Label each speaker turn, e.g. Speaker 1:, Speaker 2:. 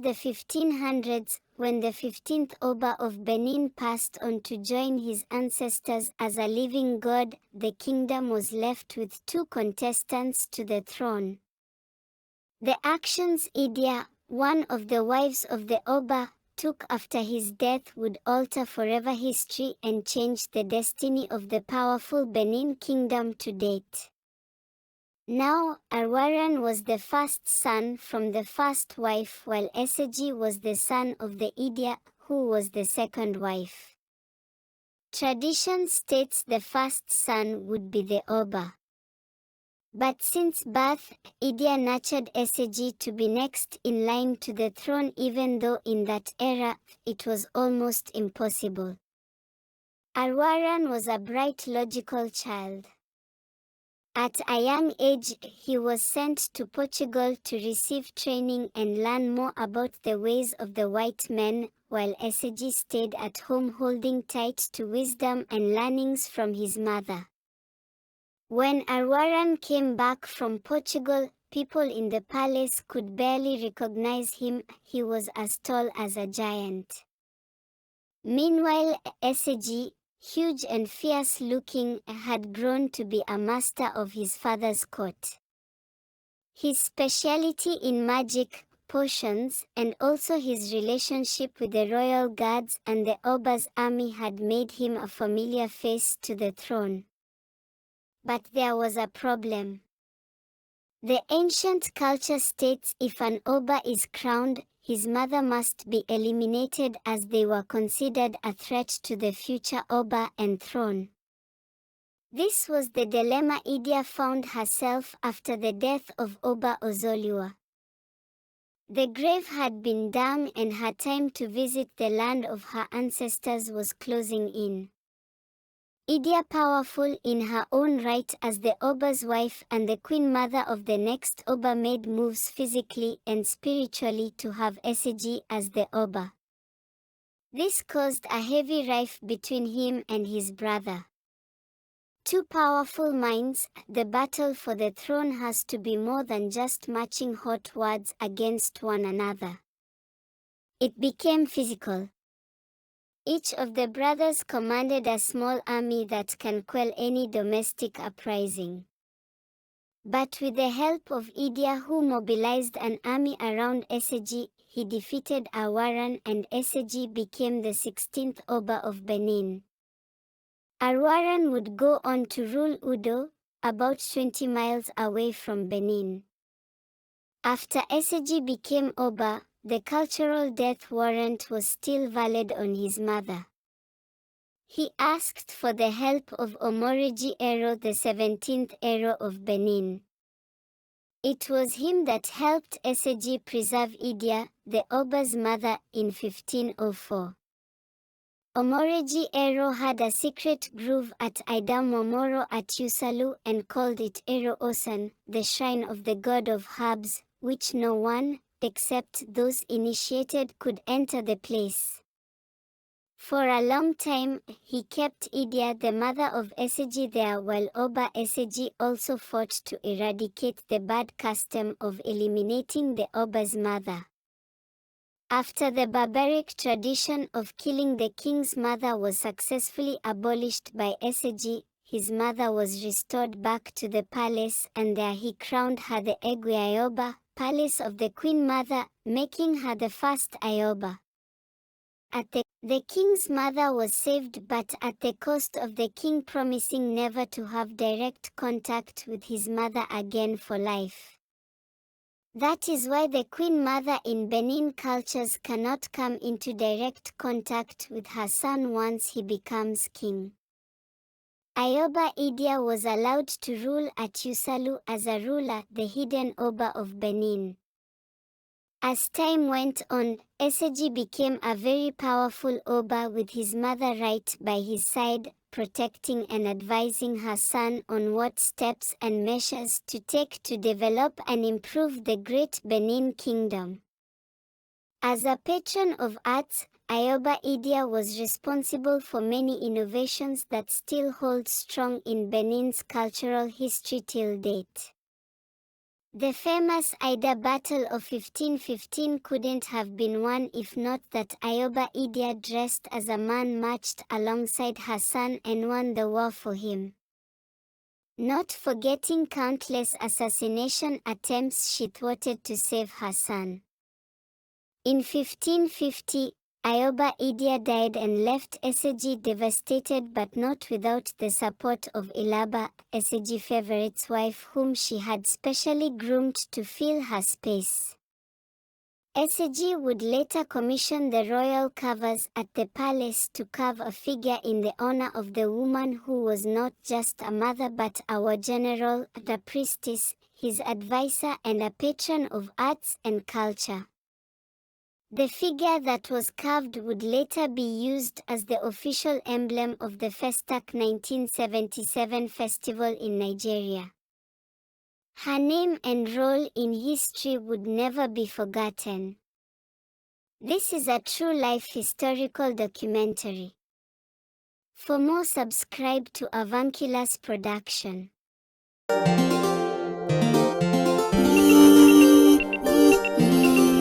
Speaker 1: the 1500s, when the 15th Oba of Benin passed on to join his ancestors as a living god, the kingdom was left with two contestants to the throne. The actions Idia, one of the wives of the Oba, took after his death would alter forever history and change the destiny of the powerful Benin Kingdom to date. Now, Arhuaran was the first son from the first wife, while ESIGIE was the son of the Idia, who was the second wife. Tradition states the first son would be the Oba. But since birth, Idia nurtured ESIGIE to be next in line to the throne, even though in that era, it was almost impossible. Arhuaran was a bright, logical child. At a young age, he was sent to Portugal to receive training and learn more about the ways of the white men, while ESIGIE stayed at home holding tight to wisdom and learnings from his mother. When Arhuaran came back from Portugal, people in the palace could barely recognize him. He was as tall as a giant. Meanwhile, ESIGIE, huge and fierce-looking, had grown to be a master of his father's court. His speciality in magic, potions, and also his relationship with the royal guards and the Oba's army had made him a familiar face to the throne. But there was a problem. The ancient culture states if an Oba is crowned, his mother must be eliminated, as they were considered a threat to the future Oba and throne. This was the dilemma Idia found herself after the death of Oba Ozoliwa. The grave had been dug and her time to visit the land of her ancestors was closing in. Idia, powerful in her own right as the Oba's wife and the queen mother of the next Oba, made moves physically and spiritually to have ESIGIE as the Oba. This caused a heavy rift between him and his brother. Two powerful minds, the battle for the throne has to be more than just matching hot words against one another. It became physical. Each of the brothers commanded a small army that can quell any domestic uprising. But with the help of Idia, who mobilized an army around ESIGIE, he defeated Arhuaran and ESIGIE became the 16th Oba of Benin. Arhuaran would go on to rule Udo, about 20 miles away from Benin. After ESIGIE became Oba, the cultural death warrant was still valid on his mother. He asked for the help of Omoregie-Ero, the 17th Ero of Benin. It was him that helped ESIGIE preserve Idia, the Oba's mother, in 1504. Omoregie-Ero had a secret grove at Idamomoro at Usalu and called it Ero-Osan, the shrine of the god of herbs, which no one, except those initiated, could enter the place. For a long time, he kept Idia, the mother of ESIGIE, there, while Oba-ESIGIE also fought to eradicate the bad custom of eliminating the Oba's mother. After the barbaric tradition of killing the king's mother was successfully abolished by ESIGIE, his mother was restored back to the palace, and there he crowned her the Egwe Ioba, palace of the queen mother, making her the first Ioba. The king's mother was saved, but at the cost of the king promising never to have direct contact with his mother again for life. That is why the queen mother in Benin cultures cannot come into direct contact with her son once he becomes king. Ioba Idia was allowed to rule at Usalu as a ruler, the hidden Oba of Benin. As time went on, ESIGIE became a very powerful Oba with his mother right by his side, protecting and advising her son on what steps and measures to take to develop and improve the great Benin Kingdom. As a patron of arts, Ioba Idia was responsible for many innovations that still hold strong in Benin's cultural history till date. The famous Idia battle of 1515 couldn't have been won if not that Idia dressed as a man marched alongside her son and won the war for him. Not forgetting countless assassination attempts she thwarted to save her son. In 1550, Idia died and left ESIGIE devastated but not without the support of ESIGIE favorite's wife whom she had specially groomed to fill her space. ESIGIE would later commission the royal carvers at the palace to carve a figure in the honor of the woman who was not just a mother but our general, the priestess, his advisor and a patron of arts and culture. The figure that was carved would later be used as the official emblem of the Festac 1977 festival in Nigeria. Her name and role in history would never be forgotten. This is a true-life historical documentary. For more, subscribe to Avunculus Production.